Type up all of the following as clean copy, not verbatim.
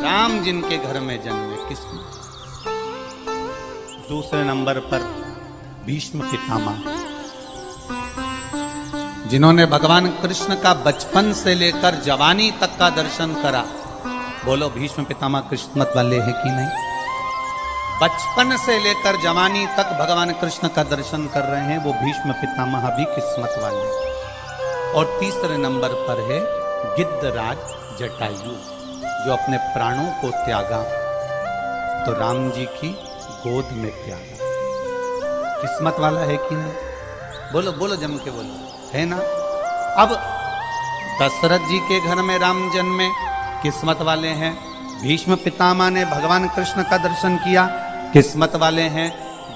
राम जिनके घर में जन्मे किस्मत। दूसरे नंबर पर भीष्म पितामह, जिन्होंने भगवान कृष्ण का बचपन से लेकर जवानी तक का दर्शन करा। बोलो भीष्म पितामह किस्मत वाले हैं कि नहीं? बचपन से लेकर जवानी तक भगवान कृष्ण का दर्शन कर रहे हैं, वो भीष्म पितामह भी किस्मत वाले। और तीसरे नंबर पर है गिद्धराज जटायु, जो अपने प्राणों को त्यागा तो राम जी की गोद में त्यागा। किस्मत वाला है कि नहीं? बोलो बोलो, जम के बोलो, है ना? अब दशरथ जी के घर में राम जन्मे, किस्मत वाले हैं। भीष्म पितामह ने भगवान कृष्ण का दर्शन किया, किस्मत वाले हैं।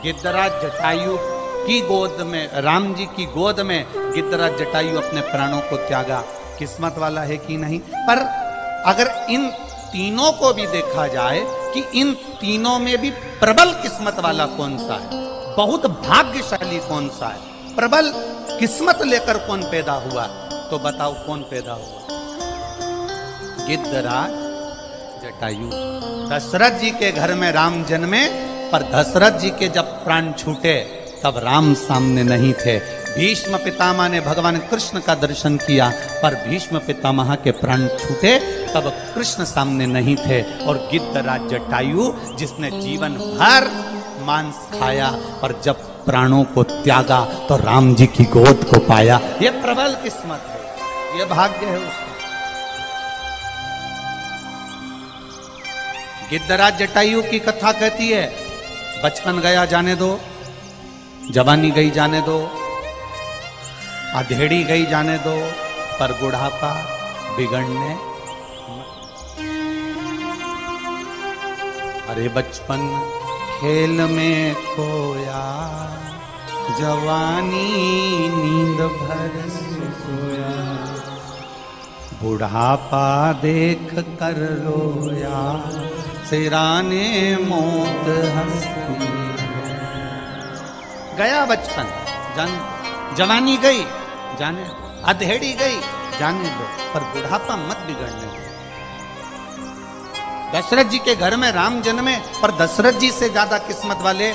गिद्धराज जटायु की गोद में, राम जी की गोद में गिद्धराज जटायु अपने प्राणों को त्यागा, किस्मत वाला है कि नहीं? पर अगर इन तीनों को भी देखा जाए कि इन तीनों में भी प्रबल किस्मत वाला कौन सा है, बहुत भाग्यशाली कौन सा है, प्रबल किस्मत लेकर कौन पैदा हुआ, तो बताओ कौन पैदा हुआ? गिद्धराज जटायु। दशरथ जी के घर में राम जन्मे, पर दशरथ जी के जब प्राण छूटे तब राम सामने नहीं थे। भीष्म पितामह ने भगवान कृष्ण का दर्शन किया, पर भीष्म पितामह के प्राण छूटे तब कृष्ण सामने नहीं थे। और गिद्धराज जटायु, जिसने जीवन भर मांस खाया, पर जब प्राणों को त्यागा तो राम जी की गोद को पाया। ये प्रबल किस्मत है, ये भाग्य है उसका। गिद्धराज जटायु की कथा कहती है, बचपन गया जाने दो, जवानी गई जाने दो, अधेड़ी गई जाने दो, पर बुढ़ापा बिगड़ने। अरे बचपन खेल में खोया, जवानी नींद भर सोया, बुढ़ापा देख कर रोया, सिराने मौत हंसती। गया बचपन, जवानी गई जाने, अधेड़ी गई जाने दो, पर बुढ़ापा मत बिगड़ने दो। दशरथ जी के घर में राम जन्मे, पर दशरथ जी से ज्यादा किस्मत वाले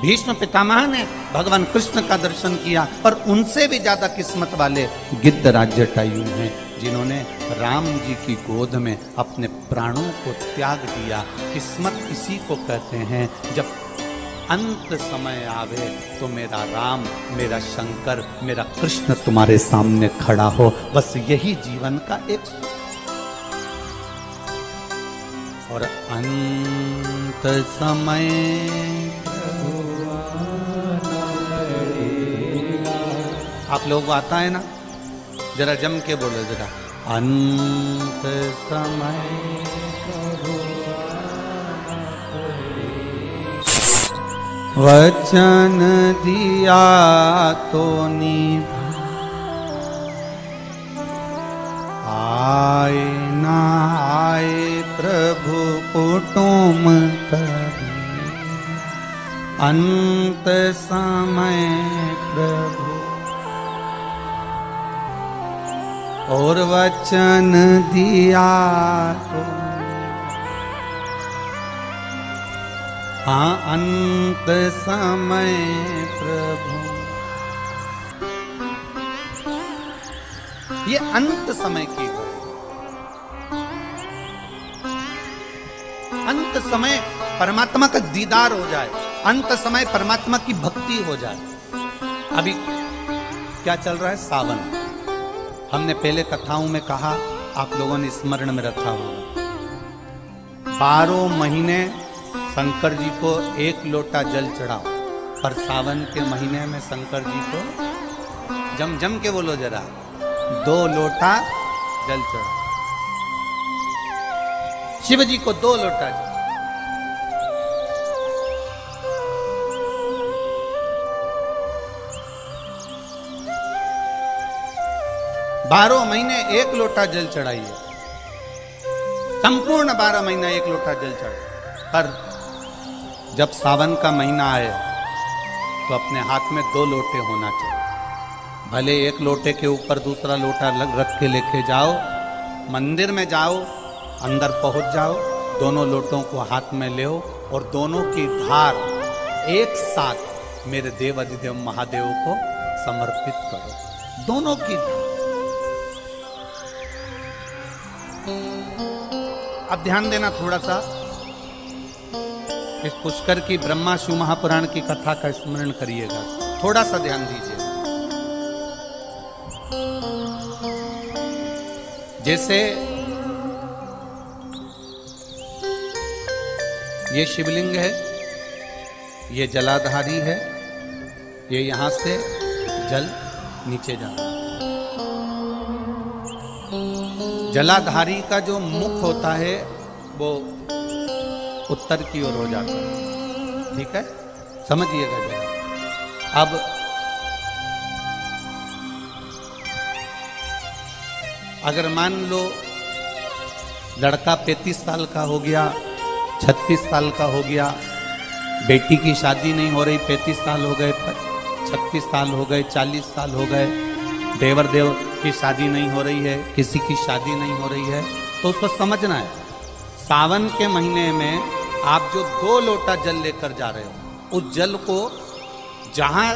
भीष्म पितामह ने भगवान कृष्ण का दर्शन किया, पर उनसे भी ज्यादा किस्मत वाले गिद्धराज जटायु हैं, जिन्होंने राम जी की गोद में अपने प्राणों को त्याग दिया। किस्मत इसी को कहते हैं, जब अंत समय आवे तो मेरा राम, मेरा शंकर, मेरा कृष्ण तुम्हारे सामने खड़ा हो। बस यही जीवन का एक। और अंत समय आप लोगों को आता है ना? जरा जम के बोलो जरा, अंत समय वचन दिया तो निभा, आए ना आए प्रभु कुटुम कभी, अंत समय प्रभु और वचन दिया तो। हाँ, अंत समय प्रभु, ये अंत समय की है। अंत समय परमात्मा का दीदार हो जाए, अंत समय परमात्मा की भक्ति हो जाए। अभी क्या चल रहा है? सावन। हमने पहले कथाओं में कहा, आप लोगों ने स्मरण में रखा होगा, 12 महीने शंकर जी को 1 लोटा जल चढ़ाओ, पर सावन के महीने में शंकर जी को जम जम के बोलो जरा, 2 लोटा जल चढ़ाओ। शिव जी को 2 लोटा जल। 12 महीने 1 लोटा जल चढ़ाइए, संपूर्ण 12 महीना 1 लोटा जल चढ़ाइए। पर जब सावन का महीना आए तो अपने हाथ में 2 लोटे होना चाहिए। भले 1 लोटे के ऊपर दूसरा लोटा रख के लेके जाओ, मंदिर में जाओ, अंदर पहुंच जाओ, दोनों लोटों को हाथ में ले और दोनों की धार एक साथ मेरे देव अधिदेव महादेव को समर्पित करो। दोनों की धार। अब ध्यान देना थोड़ा सा, इस पुष्कर की ब्रह्मा शिव महापुराण की कथा का स्मरण करिएगा, थोड़ा सा ध्यान दीजिए। जैसे ये शिवलिंग है, ये जलाधारी है, ये यहां से जल नीचे जा रहा है। जलाधारी का जो मुख होता है वो उत्तर की ओर हो जाता है, ठीक है, समझिएगा जरा। अब अगर मान लो लड़का 35 साल का हो गया, 36 साल का हो गया, बेटी की शादी नहीं हो रही, 35 साल हो गए, 36 साल हो गए, 40 साल हो गए, देवर देव की शादी नहीं हो रही है, किसी की शादी नहीं हो रही है, तो उसको समझना है सावन के महीने में आप जो 2 लोटा जल लेकर जा रहे हो, उस जल को जहां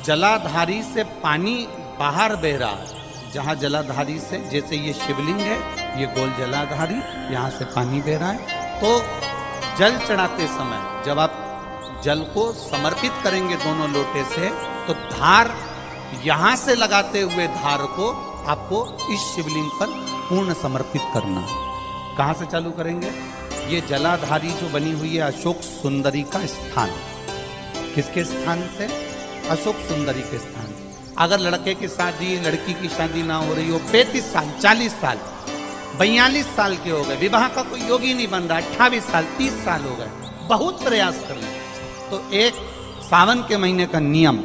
जलाधारी से पानी बाहर बह रहा है, जहां जलाधारी से, जैसे ये शिवलिंग है, ये गोल जलाधारी, यहां से पानी बह रहा है, तो जल चढ़ाते समय जब आप जल को समर्पित करेंगे दोनों लोटे से, तो धार यहां से लगाते हुए धार को आपको इस शिवलिंग पर पूर्ण समर्पित करना है। कहां से चालू करेंगे? ये जलाधारी जो बनी हुई है अशोक सुंदरी का स्थान, किसके स्थान से? अशोक सुंदरी के स्थान से। अगर लड़के की शादी, लड़की की शादी ना हो रही हो, 35 साल, 40 साल, 42 साल के हो गए, विवाह का कोई योग ही नहीं बन रहा, 28 साल, 30 साल हो गए, बहुत प्रयास कर ले, तो एक सावन के महीने का नियम,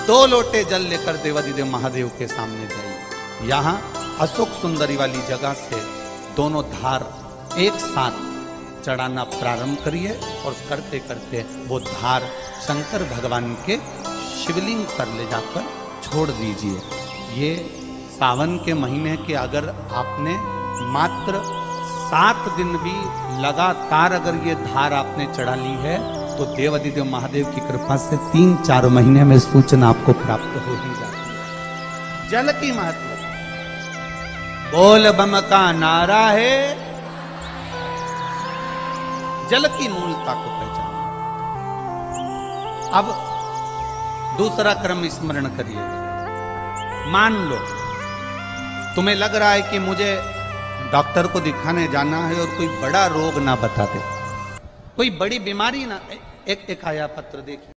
2 लोटे जल लेकर देवाधिदेव महादेव के सामने जाइए। यहाँ अशोक सुंदरी वाली जगह से दोनों धार एक साथ चढ़ाना प्रारंभ करिए और करते करते वो धार शंकर भगवान के शिवलिंग पर ले जाकर छोड़ दीजिए। ये सावन के महीने के अगर आपने मात्र 7 दिन भी लगातार अगर ये धार आपने चढ़ा ली है, तो देवाधिदेव महादेव की कृपा से 3-4 महीने में सूचना आपको प्राप्त हो ही जाती है। जल की महत्व, बोल बम का नारा है, जल की मूलता को पहचान। अब दूसरा क्रम स्मरण करिए। मान लो तुम्हें लग रहा है कि मुझे डॉक्टर को दिखाने जाना है और कोई बड़ा रोग ना बता दे, कोई बड़ी बीमारी ना, एक आया पत्र देखिए।